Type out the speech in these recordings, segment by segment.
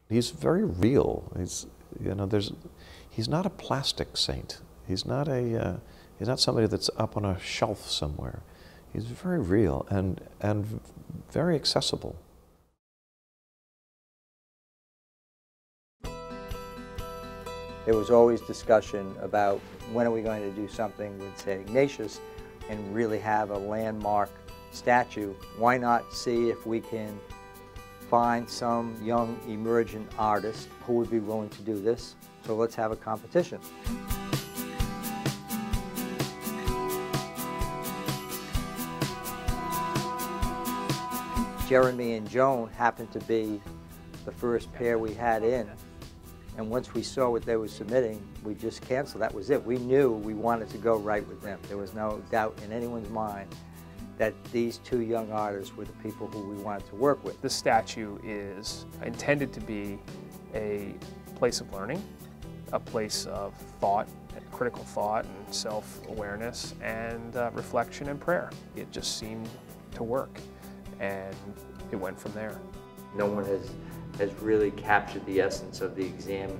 He's very real. He's not a plastic saint. He's not somebody that's up on a shelf somewhere. He's very real and very accessible. There was always discussion about when are we going to do something with St. Ignatius and really have a landmark statue. Why not see if we can find some young emergent artist who would be willing to do this? So let's have a competition. Jeremy and Joan happened to be the first pair we had in. And once we saw what they were submitting, we just canceled. That was it. We knew we wanted to go right with them. There was no doubt in anyone's mind that these two young artists were the people who we wanted to work with. The statue is intended to be a place of learning, a place of thought, critical thought and self-awareness and reflection and prayer. It just seemed to work, and it went from there. No one has really captured the essence of the exam.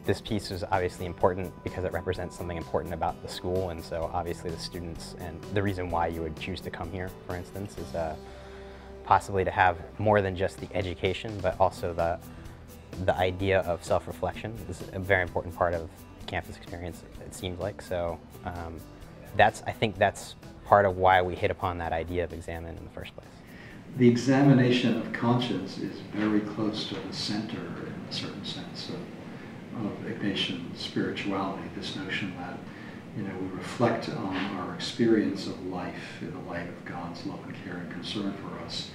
This piece is obviously important because it represents something important about the school, and so obviously the students, and the reason why you would choose to come here, for instance, is possibly to have more than just the education, but also the idea of self-reflection is a very important part of campus experience, it seems like. So I think that's part of why we hit upon that idea of examine in the first place. The examination of conscience is very close to the center, in a certain sense, of Ignatian spirituality. This notion that, we reflect on our experience of life in the light of God's love and care and concern for us,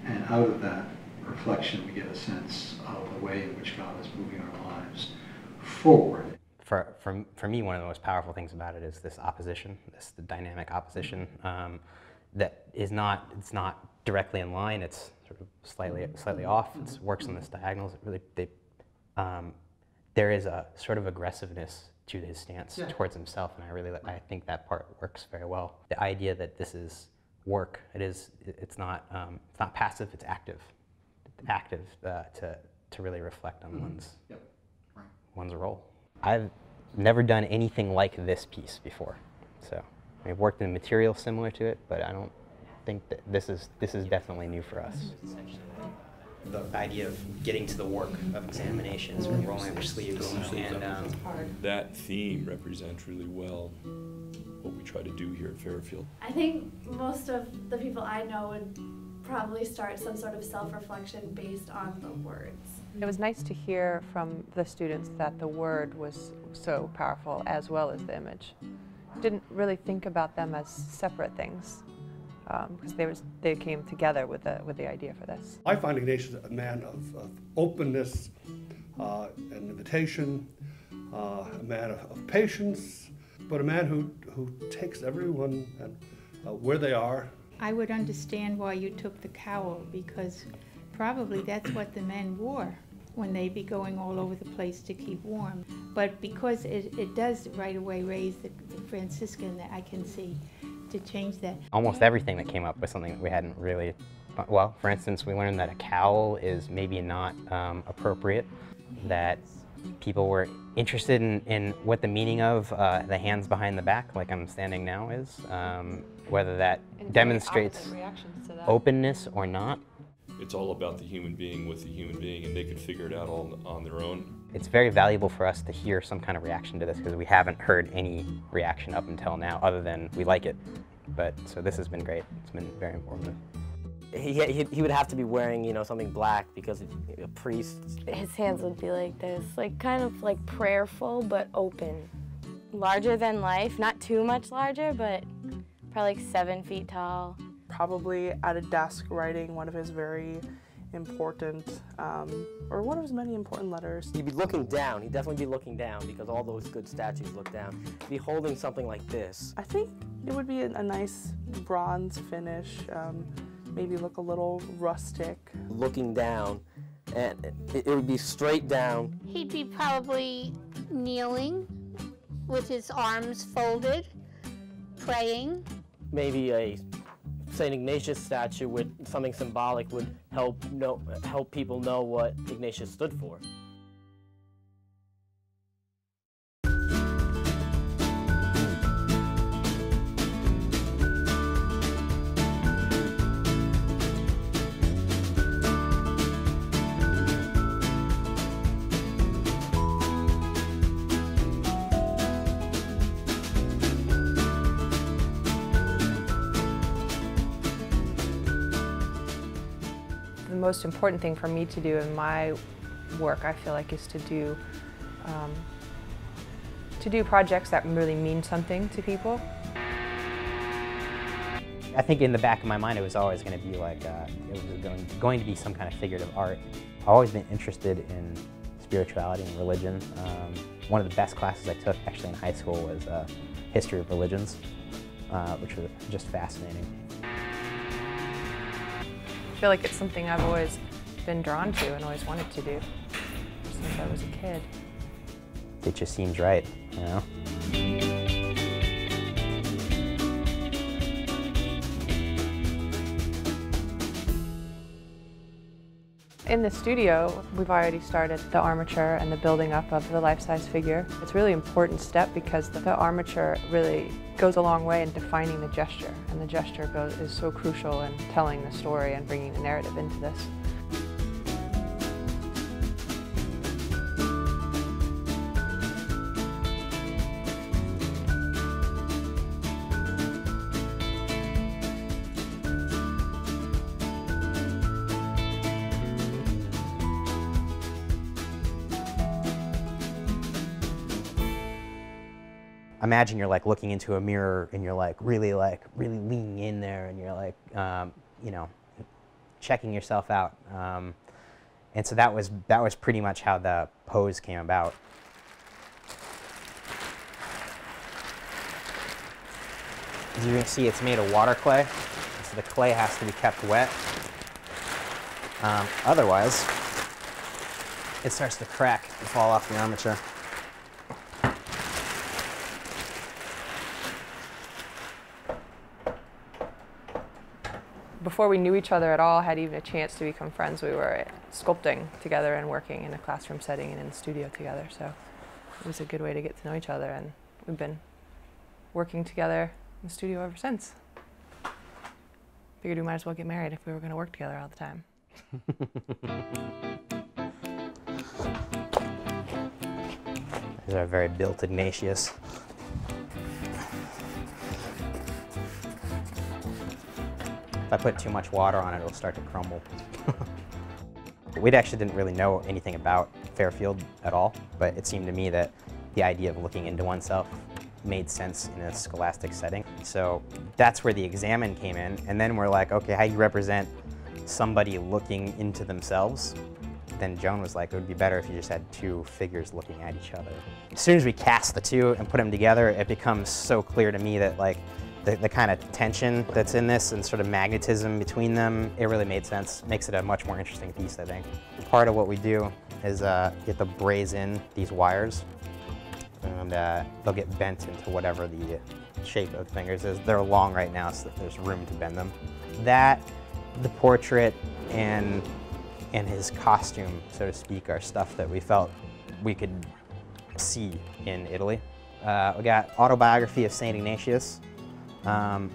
and out of that reflection we get a sense of the way in which God is moving our lives forward. For me, one of the most powerful things about it is this opposition, the dynamic opposition that it's not directly in line. It's sort of slightly off. It works on this diagonals. It really, there is a sort of aggressiveness to his stance towards himself, and I think that part works very well. The idea that this is work. It's not passive. It's active. It's active to really reflect on one's role. I've never done anything like this piece before, so I've worked in material similar to it, but I don't think that this is definitely new for us. The idea of getting to the work of examination, sort of rolling up your sleeves, and that theme represents really well what we try to do here at Fairfield. I think most of the people I know would probably start some sort of self-reflection based on the words. It was nice to hear from the students that the word was so powerful as well as the image. Didn't really think about them as separate things, because they came together with the idea for this. I find Ignatius a man of openness and invitation, a man of patience, but a man who takes everyone and where they are. I would understand why you took the cowl, because probably that's what the men wore when they'd be going all over the place to keep warm. But because it does right away raise the Franciscan, that I can see, to change that. Almost everything that came up was something that we hadn't really, well, for instance, we learned that a cowl is maybe not appropriate, that people were interested in what the meaning of the hands behind the back, like I'm standing now, is, whether that demonstrates openness or not. It's all about the human being with the human being, and they could figure it out all on their own. It's very valuable for us to hear some kind of reaction to this, because we haven't heard any reaction up until now other than we like it. But so this has been great. It's been very informative. He would have to be wearing, something black, because a priest. His hands would be like this, like kind of like prayerful but open. Larger than life, not too much larger, but probably like 7 feet tall. Probably at a desk writing one of his very important, or one of his many important letters. He'd be looking down. He'd definitely be looking down, because all those good statues look down. He'd be holding something like this. I think it would be a nice bronze finish, maybe look a little rustic. Looking down, and it would be straight down. He'd be probably kneeling with his arms folded, praying. Maybe a St. Ignatius statue with something symbolic would help people know what Ignatius stood for. The most important thing for me to do in my work, I feel like, is to do projects that really mean something to people. I think in the back of my mind it was always going to be like, it was going to be some kind of figurative art. I've always been interested in spirituality and religion. One of the best classes I took actually in high school was history of religions, which was just fascinating. I feel like it's something I've always been drawn to and always wanted to do since I was a kid. It just seems right, you know? In the studio, we've already started the armature and the building up of the life-size figure. It's a really important step because the armature really goes a long way in defining the gesture, and the gesture is so crucial in telling the story and bringing the narrative into this. Imagine you're like looking into a mirror and you're like really leaning in there and you're like, you know, checking yourself out. And so that was pretty much how the pose came about. As you can see, it's made of water clay, so the clay has to be kept wet. Otherwise, it starts to crack and fall off the armature. Before we knew each other at all, had even a chance to become friends, we were sculpting together and working in a classroom setting and in the studio together. So it was a good way to get to know each other, and we've been working together in the studio ever since. Figured we might as well get married if we were going to work together all the time. These are very built Ignatius. If I put too much water on it, it'll start to crumble. We actually didn't really know anything about Fairfield at all, but it seemed to me that the idea of looking into oneself made sense in a scholastic setting. So that's where the examine came in, and then we're like, okay, how do you represent somebody looking into themselves? Then Joan was like, it would be better if you just had two figures looking at each other. As soon as we cast the two and put them together, it becomes so clear to me that like the kind of tension that's in this and sort of magnetism between them, it really made sense. Makes it a much more interesting piece, I think. Part of what we do is you have to braze in these wires, and they'll get bent into whatever the shape of the fingers is. They're long right now, so that there's room to bend them. That, the portrait, and his costume, so to speak, are stuff that we felt we could see in Italy. We got Autobiography of St. Ignatius. I've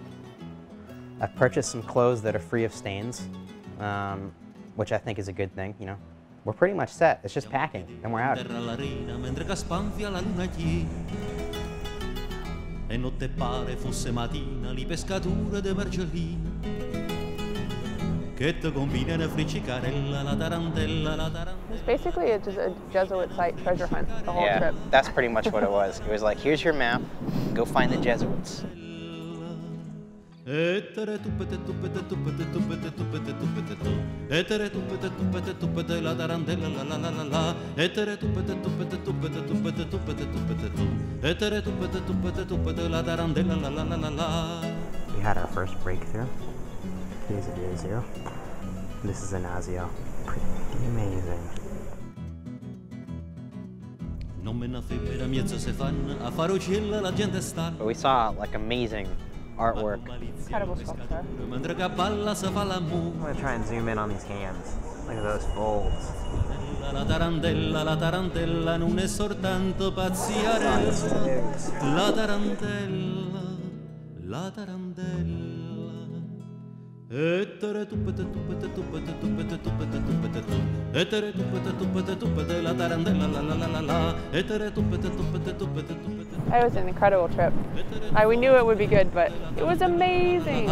purchased some clothes that are free of stains, which I think is a good thing, you know. We're pretty much set. It's just packing, and we're out. It's basically just a Jesuit site treasure hunt, the whole trip. That's pretty much what it was. It was like, here's your map, go find the Jesuits. We had our first breakthrough. Here's a day 0. This is Ignatius. Pretty amazing. But we saw like amazing artwork. Incredible sculpture. I'm going to try and zoom in on these hands. Look at those folds. La tarantella non è soltanto pazziarella. La tarantella. Ettere tuppete tuppete tuppete tuppete tuppete tuppete tu. Ettere tuppete tuppete tuppete la tarantella la la la la la. Ettere tuppete tuppete tuppete tuppete. It was an incredible trip. We knew it would be good, but it was amazing.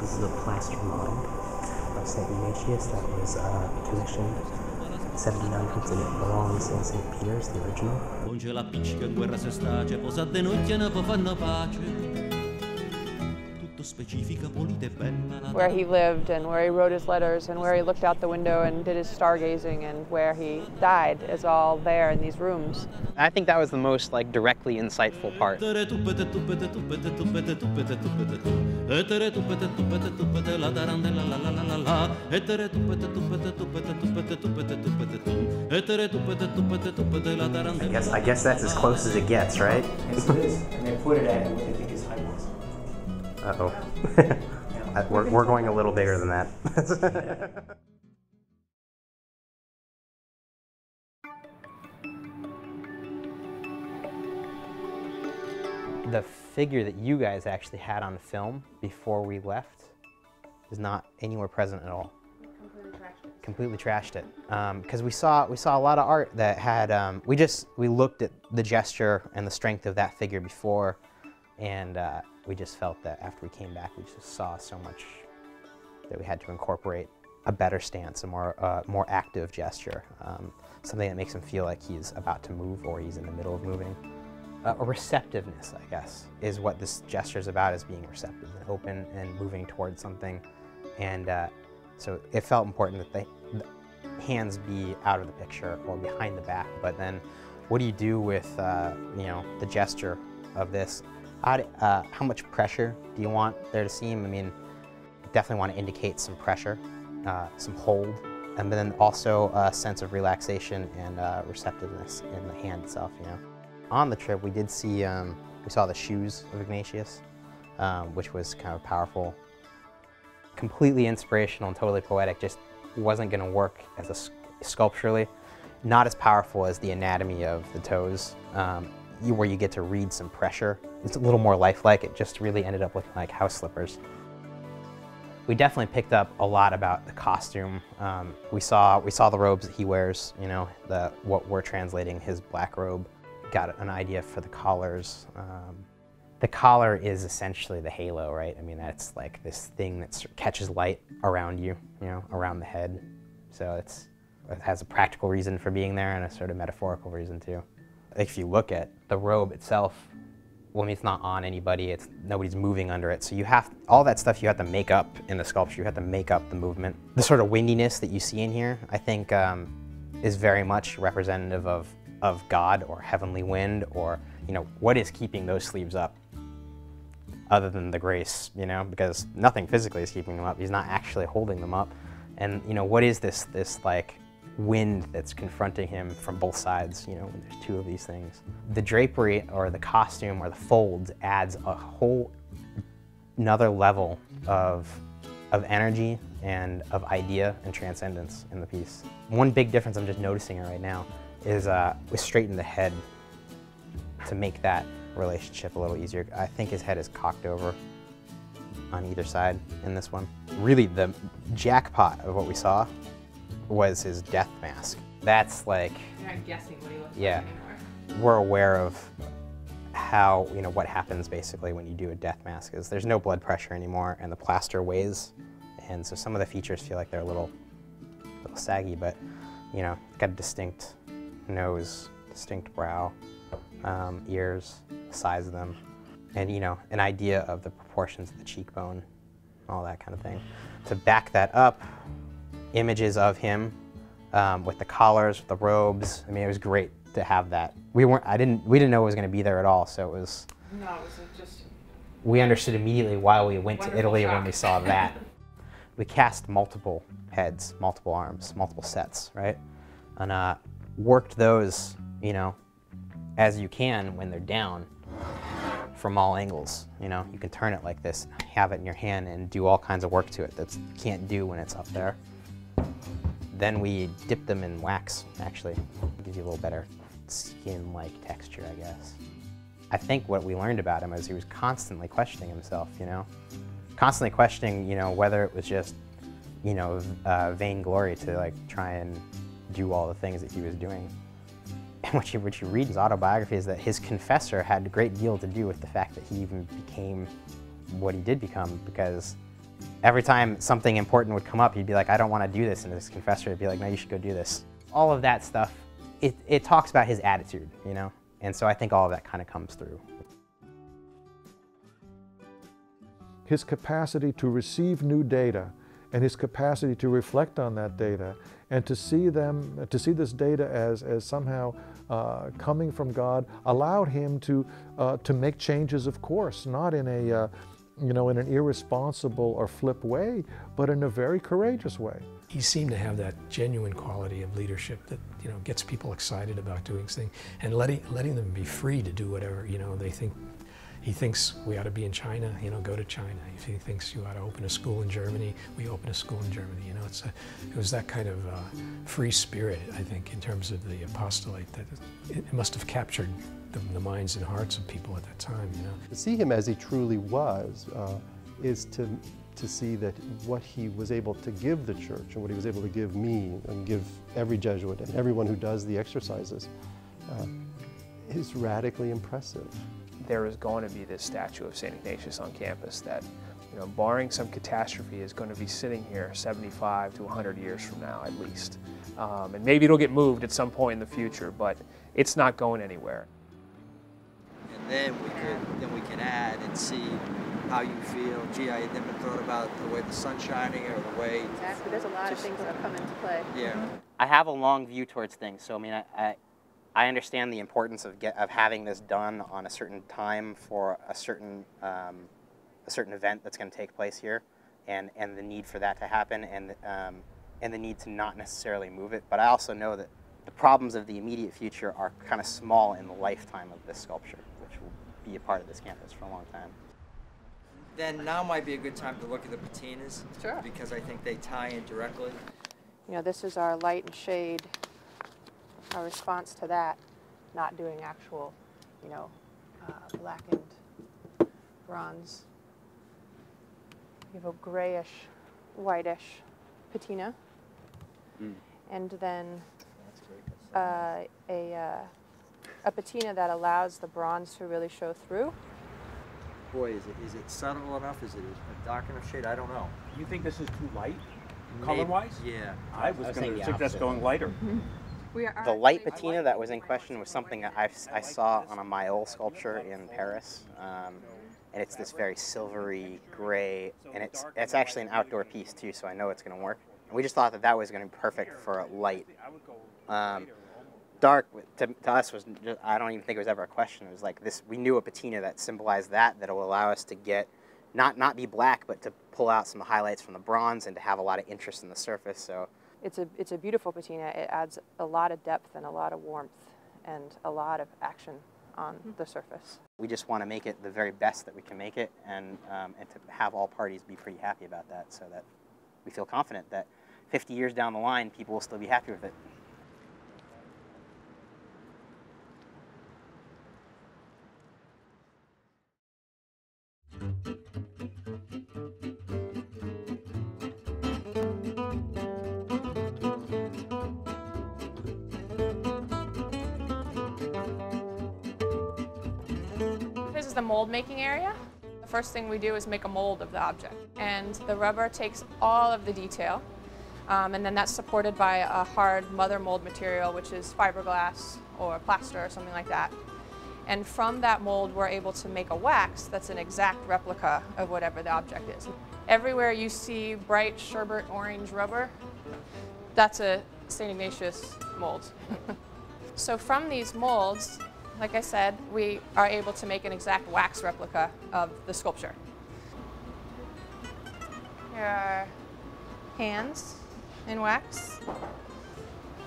This is a plaster model of St. Ignatius that was commissioned in 1700s, and it belongs in St. Peter's, the original. Non c'è la appiccica in guerra se stace, posa denunziano poi fanno pace. Tutto specifica, pulita e bella. Where he lived and where he wrote his letters and where he looked out the window and did his stargazing and where he died is all there in these rooms. I think that was the most like directly insightful part. I guess that's as close as it gets, right? Yes, it is. And they put it at what they think his height was. Uh-oh. We're going a little bigger than that. The figure that you guys actually had on film before we left is not anywhere present at all. Completely trashed it. Because we saw a lot of art that had, we looked at the gesture and the strength of that figure before, and we just felt that after we came back, we just saw so much that we had to incorporate a better stance, a more active gesture, something that makes him feel like he's about to move or he's in the middle of moving. A receptiveness, I guess, is what this gesture is about, is being receptive and open and moving towards something. And so it felt important that the hands be out of the picture or behind the back. But then what do you do with the gesture of this? How much pressure do you want there to seem? I mean, you definitely want to indicate some pressure, some hold, and then also a sense of relaxation and receptiveness in the hand itself, On the trip, we did see, we saw the shoes of Ignatius, which was kind of powerful, completely inspirational and totally poetic. Just wasn't going to work as a sculpturally, not as powerful as the anatomy of the toes, where you get to read some pressure. It's a little more lifelike. It just really ended up looking like house slippers. We definitely picked up a lot about the costume. We saw the robes that he wears, what we're translating, his black robe. Got an idea for the collars. The collar is essentially the halo, right? I mean, that's like this thing that catches light around you, around the head. So it has a practical reason for being there and a sort of metaphorical reason too. If you look at the robe itself, well, I mean, it's not on anybody, nobody's moving under it. So you have, all that stuff you have to make up in the sculpture, you have to make up the movement. The sort of windiness that you see in here, I think, is very much representative of God or heavenly wind, or what is keeping those sleeves up other than the grace, because nothing physically is keeping them up. He's not actually holding them up. And what is this like wind that's confronting him from both sides, when there's two of these things. The drapery or the costume or the folds adds a whole another level of energy and of idea and transcendence in the piece. One big difference I'm just noticing right now is we straightened the head to make that relationship a little easier. I think his head is cocked over on either side in this one. Really, the jackpot of what we saw was his death mask. That's like... You're not guessing what he looks yeah, like anymore. We're aware of how, what happens basically when you do a death mask is there's no blood pressure anymore and the plaster weighs, and so some of the features feel like they're a little saggy, but got a distinct nose, distinct brow, ears, the size of them, and an idea of the proportions of the cheekbone, all that kind of thing. To back that up, images of him with the collars, with the robes. I mean, it was great to have that. We didn't know it was going to be there at all, so it was. No, it was just. We understood immediately why we went to Italy when we saw that. We cast multiple heads, multiple arms, multiple sets, right? And worked those, you know, as you can when they're down from all angles. You know, you can turn it like this, have it in your hand, and do all kinds of work to it that you can't do when it's up there. Then we dip them in wax, actually. It gives you a little better skin-like texture, I guess. I think what we learned about him is he was constantly questioning himself, you know? Constantly questioning, you know, whether it was just, you know, vainglory to like try and do all the things that he was doing. And what you read in his autobiography is that his confessor had a great deal to do with the fact that he even became what he did become, because every time something important would come up, he'd be like, I don't want to do this, and his confessor would be like, no, you should go do this. All of that stuff, it talks about his attitude, you know? And so I think all of that kind of comes through. His capacity to receive new data and his capacity to reflect on that data and to see this data as somehow coming from God allowed him to make changes of course, not in a you know, in an irresponsible or flip way, but in a very courageous way. He seemed to have that genuine quality of leadership that, you know, gets people excited about doing things and letting them be free to do whatever, you know, they think. He thinks we ought to be in China, you know, go to China. If he thinks you ought to open a school in Germany, we open a school in Germany. You know, it was that kind of free spirit, I think, in terms of the apostolate, that it must have captured the minds and hearts of people at that time, you know. To see him as he truly was is to see that what he was able to give the church and what he was able to give me and give every Jesuit and everyone who does the exercises is radically impressive. There is going to be this statue of St. Ignatius on campus that, you know, barring some catastrophe, is going to be sitting here 75 to 100 years from now at least. And maybe it'll get moved at some point in the future, but it's not going anywhere. And then we can add and see how you feel. Gee, I never thought about the way the sun's shining or the way... Exactly, there's a lot of things that come into play. Yeah. I have a long view towards things, so I mean, I understand the importance of having this done on a certain time for a certain event that's going to take place here, and the need for that to happen, and the need to not necessarily move it. But I also know that the problems of the immediate future are kind of small in the lifetime of this sculpture, which will be a part of this campus for a long time. Then now might be a good time to look at the patinas. Sure. Because I think they tie in directly. You know, this is our light and shade, our response to that, not doing actual, you know, blackened bronze. You have a grayish, whitish patina, and then a patina that allows the bronze to really show through. Boy, is it subtle enough? Is it a dark enough shade? I don't know. You think this is too light, color-wise? Yeah. I was going to suggest going lighter. The light patina that was in question was something that I saw on a Mayol sculpture in Paris, and it's this very silvery gray, and it's actually an outdoor piece too, so I know it's going to work. And we just thought that was going to be perfect for light. Dark to us was just, I don't even think it was ever a question. It was like this. We knew a patina that symbolized that will allow us to get not be black, but to pull out some highlights from the bronze and to have a lot of interest in the surface. So. It's a beautiful patina. It adds a lot of depth and a lot of warmth and a lot of action on the surface. We just want to make it the very best that we can make it, and to have all parties be pretty happy about that, so that we feel confident that 50 years down the line, people will still be happy with it. This is the mold making area. The first thing we do is make a mold of the object. And the rubber takes all of the detail, and then that's supported by a hard mother mold material, which is fiberglass or plaster or something like that. And from that mold, we're able to make a wax that's an exact replica of whatever the object is. Everywhere you see bright sherbet orange rubber, that's a St. Ignatius mold. So from these molds, like I said, we are able to make an exact wax replica of the sculpture. Here are hands in wax,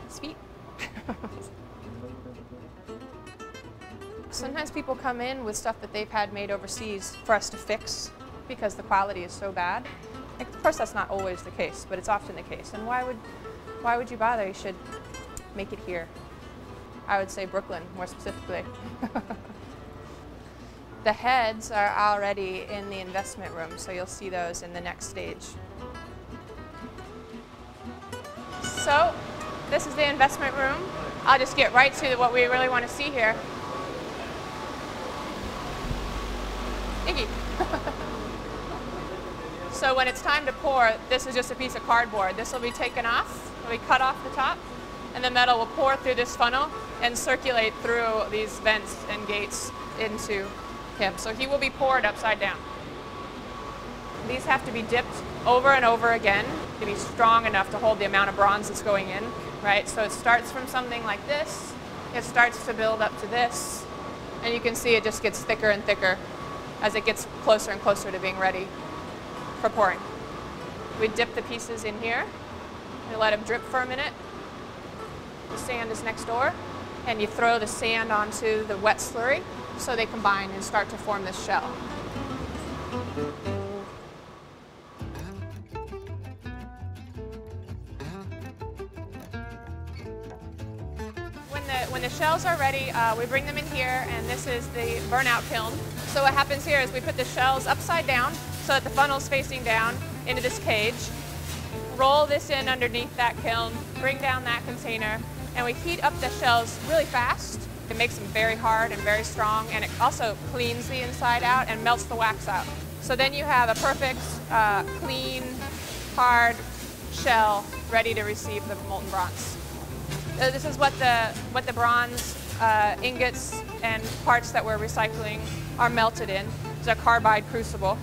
his feet. Sometimes people come in with stuff that they've had made overseas for us to fix because the quality is so bad. Of course, that's not always the case, but it's often the case. And why would you bother? You should make it here. I would say Brooklyn, more specifically. The heads are already in the investment room, so you'll see those in the next stage. So, this is the investment room. I'll just get right to what we really want to see here. Iggy. So when it's time to pour, this is just a piece of cardboard. This will be taken off, it'll be cut off the top, and the metal will pour through this funnel and circulate through these vents and gates into him. So he will be poured upside down. These have to be dipped over and over again to be strong enough to hold the amount of bronze that's going in, right? So it starts from something like this, it starts to build up to this, and you can see it just gets thicker and thicker as it gets closer and closer to being ready for pouring. We dip the pieces in here and let them drip for a minute. The sand is next door, and you throw the sand onto the wet slurry so they combine and start to form this shell. When the shells are ready, we bring them in here, and this is the burnout kiln. So what happens here is we put the shells upside down so that the funnel's facing down into this cage, roll this in underneath that kiln, bring down that container, and we heat up the shells really fast. It makes them very hard and very strong, and it also cleans the inside out and melts the wax out. So then you have a perfect, clean, hard shell ready to receive the molten bronze. This is what the bronze ingots and parts that we're recycling are melted in. It's a carbide crucible.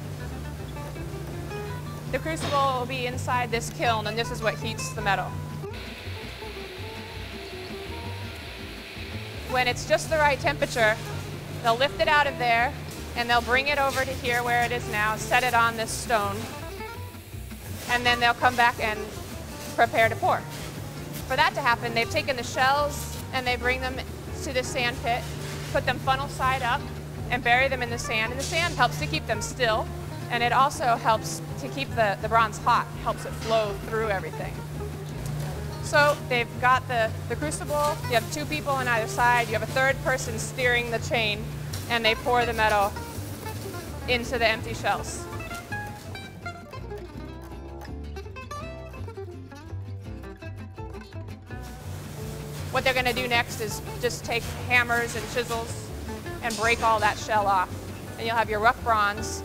The crucible will be inside this kiln, and this is what heats the metal. When it's just the right temperature, they'll lift it out of there, and they'll bring it over to here where it is now, set it on this stone, and then they'll come back and prepare to pour. For that to happen, they've taken the shells and they bring them to the sand pit, put them funnel side up, and bury them in the sand. And the sand helps to keep them still, and it also helps to keep the bronze hot, helps it flow through everything. So they've got the crucible, you have two people on either side, you have a third person steering the chain, and they pour the metal into the empty shells. What they're going to do next is just take hammers and chisels and break all that shell off. And you'll have your rough bronze.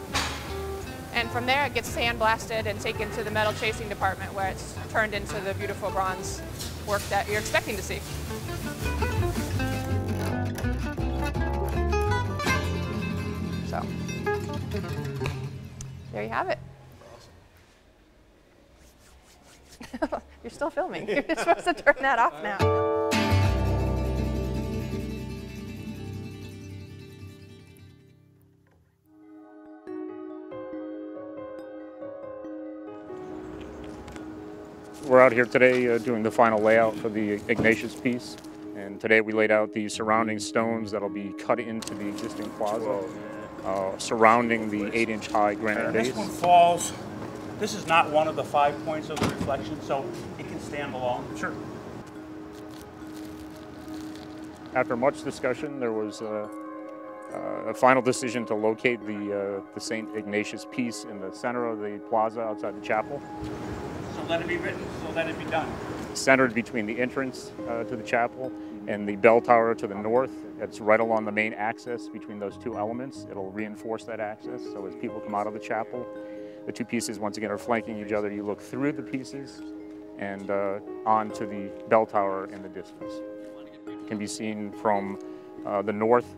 And from there it gets sandblasted and taken to the metal chasing department where it's turned into the beautiful bronze work that you're expecting to see. So, there you have it. You're still filming. You're supposed to turn that off now. We're out here today doing the final layout for the Ignatius piece, and today we laid out the surrounding stones that'll be cut into the existing plaza, surrounding the 8-inch high granite base. This one falls. This is not one of the 5 points of the reflection, so it can stand alone. Sure. After much discussion, there was a final decision to locate the St. Ignatius piece in the center of the plaza outside the chapel. So let it be written, so let it be done. Centered between the entrance to the chapel and the bell tower to the north. It's right along the main axis between those two elements. It'll reinforce that axis, so as people come out of the chapel, the two pieces once again are flanking each other. You look through the pieces and onto the bell tower in the distance. It can be seen from the north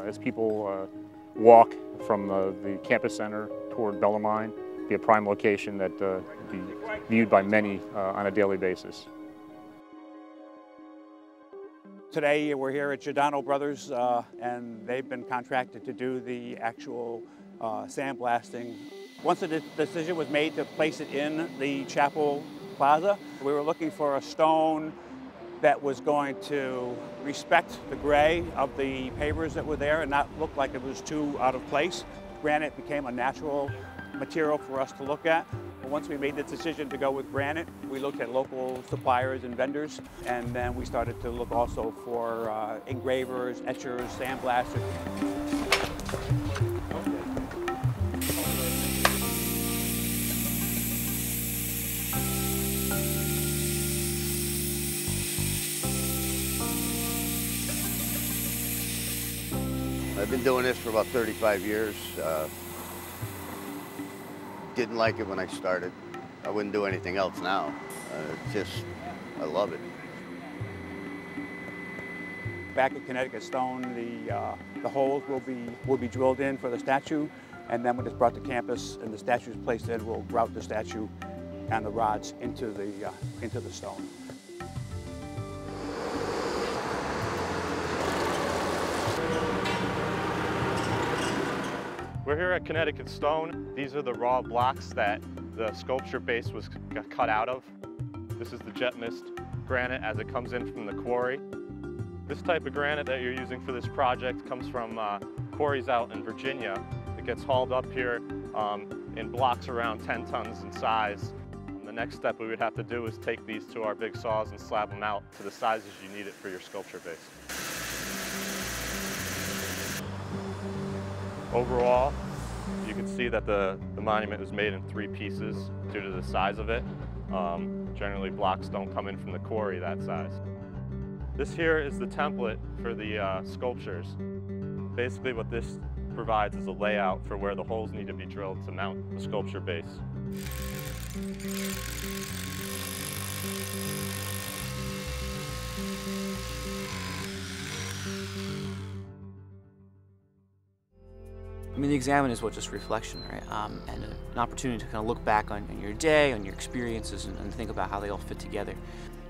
as people walk from the campus center toward Bellarmine. Be a prime location that be viewed by many on a daily basis. Today we're here at Giordano Brothers, and they've been contracted to do the actual sandblasting. Once the decision was made to place it in the chapel plaza, we were looking for a stone that was going to respect the gray of the pavers that were there and not look like it was too out of place. Granite became a natural material for us to look at. But once we made the decision to go with granite, we looked at local suppliers and vendors, and then we started to look also for engravers, etchers, sandblasters. I've been doing this for about 35 years. Didn't like it when I started. I wouldn't do anything else now. I love it. Back at Connecticut Stone, the holes will be drilled in for the statue, and then when it's brought to campus and the statue is placed in, we'll route the statue and the rods into the stone. We're here at Connecticut Stone. These are the raw blocks that the sculpture base was cut out of. This is the jet mist granite as it comes in from the quarry. This type of granite that you're using for this project comes from quarries out in Virginia. It gets hauled up here in blocks around 10 tons in size. The next step we would have to do is take these to our big saws and slab them out to the sizes you need it for your sculpture base. Overall, you can see that the monument was made in 3 pieces due to the size of it. Generally, blocks don't come in from the quarry that size. This here is the template for the sculptures. Basically, what this provides is a layout for where the holes need to be drilled to mount the sculpture base. I mean, the exam is what just reflection, right? And an opportunity to kind of look back on your day, on your experiences, and think about how they all fit together.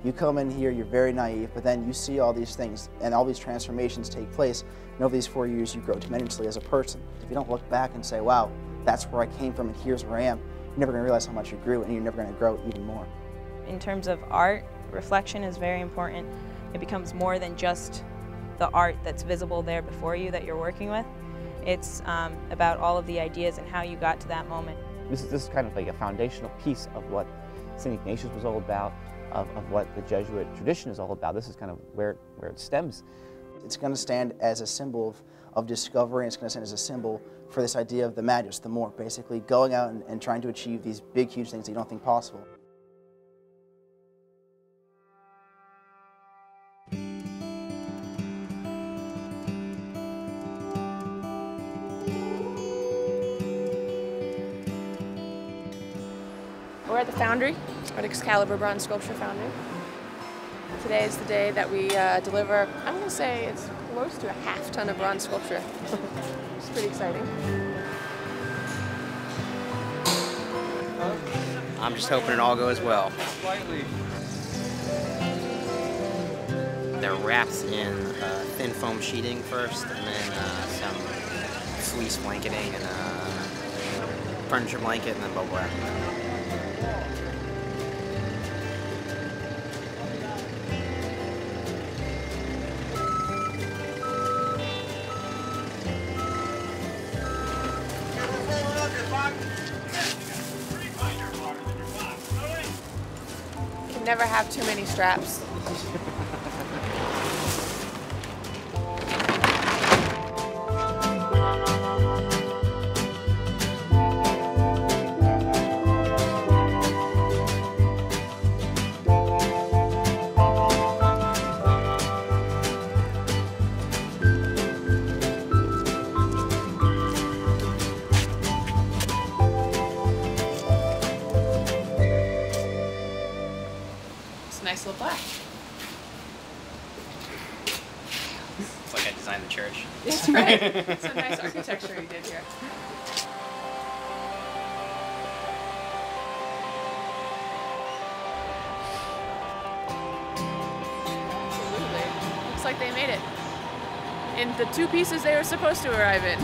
You come in here, you're very naive, but then you see all these things and all these transformations take place, and over these 4 years you grow tremendously as a person. If you don't look back and say, wow, that's where I came from and here's where I am, you're never going to realize how much you grew, and you're never going to grow even more. In terms of art, reflection is very important. It becomes more than just the art that's visible there before you that you're working with. It's about all of the ideas and how you got to that moment. This is kind of like a foundational piece of what St. Ignatius was all about, of what the Jesuit tradition is all about. This is kind of where it stems. It's going to stand as a symbol of discovery, and it's going to stand as a symbol for this idea of the magus, the more, basically going out and trying to achieve these big, huge things that you don't think possible. We're at the Foundry, at Excalibur Bronze Sculpture Foundry. Today is the day that we deliver, I'm going to say it's close to a half ton of bronze sculpture. It's pretty exciting. I'm just hoping it all goes well. They're wrapped in thin foam sheeting first, and then some fleece blanketing and furniture blanket, and then bubble wrap. Never have too many straps. Nice little plaque. It's like I designed the church. That's right. It's a nice architecture you did here. Absolutely. Looks like they made it in the 2 pieces they were supposed to arrive in.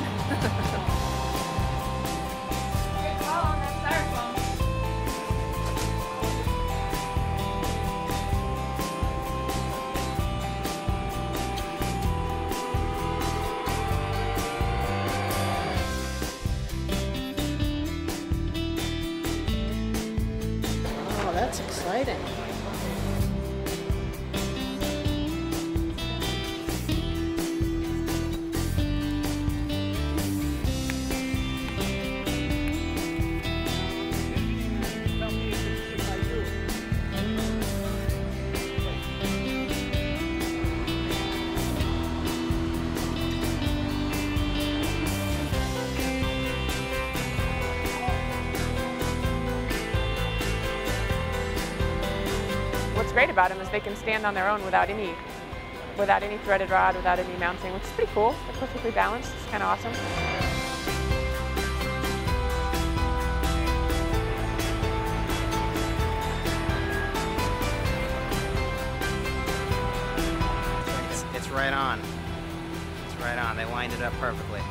That's exciting. What's great about them is they can stand on their own without any threaded rod, without any mounting, which is pretty cool. They're perfectly balanced. It's kind of awesome. It's right on. It's right on. They lined it up perfectly.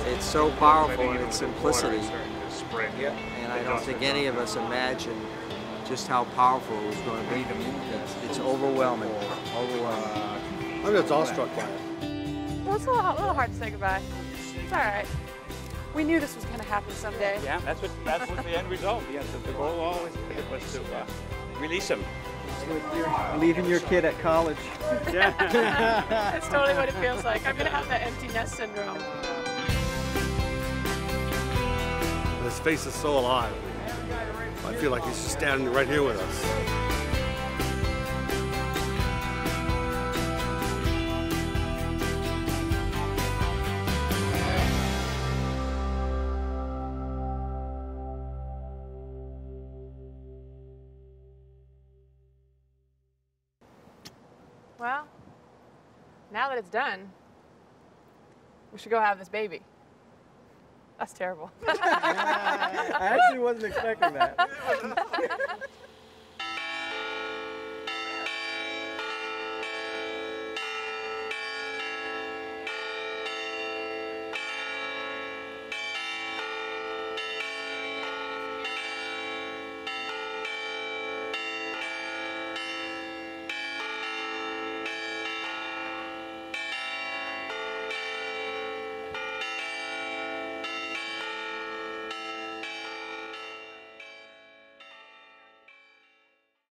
It's so powerful in its simplicity. And I don't think any of us imagined just how powerful it was going to be. It's overwhelming. Overwhelming. I'm just awestruck by it. Well, it's a little hard to say goodbye. It's all right. We knew this was going to happen someday. Yeah, that's what the end result. Yeah, the goal always was to release him. Leaving your kid at college. Yeah. That's totally what it feels like. I'm going to have that empty nest syndrome. His face is so alive. I feel like he's just standing right here with us. Well, now that it's done, we should go have this baby. That's terrible. I actually wasn't expecting that.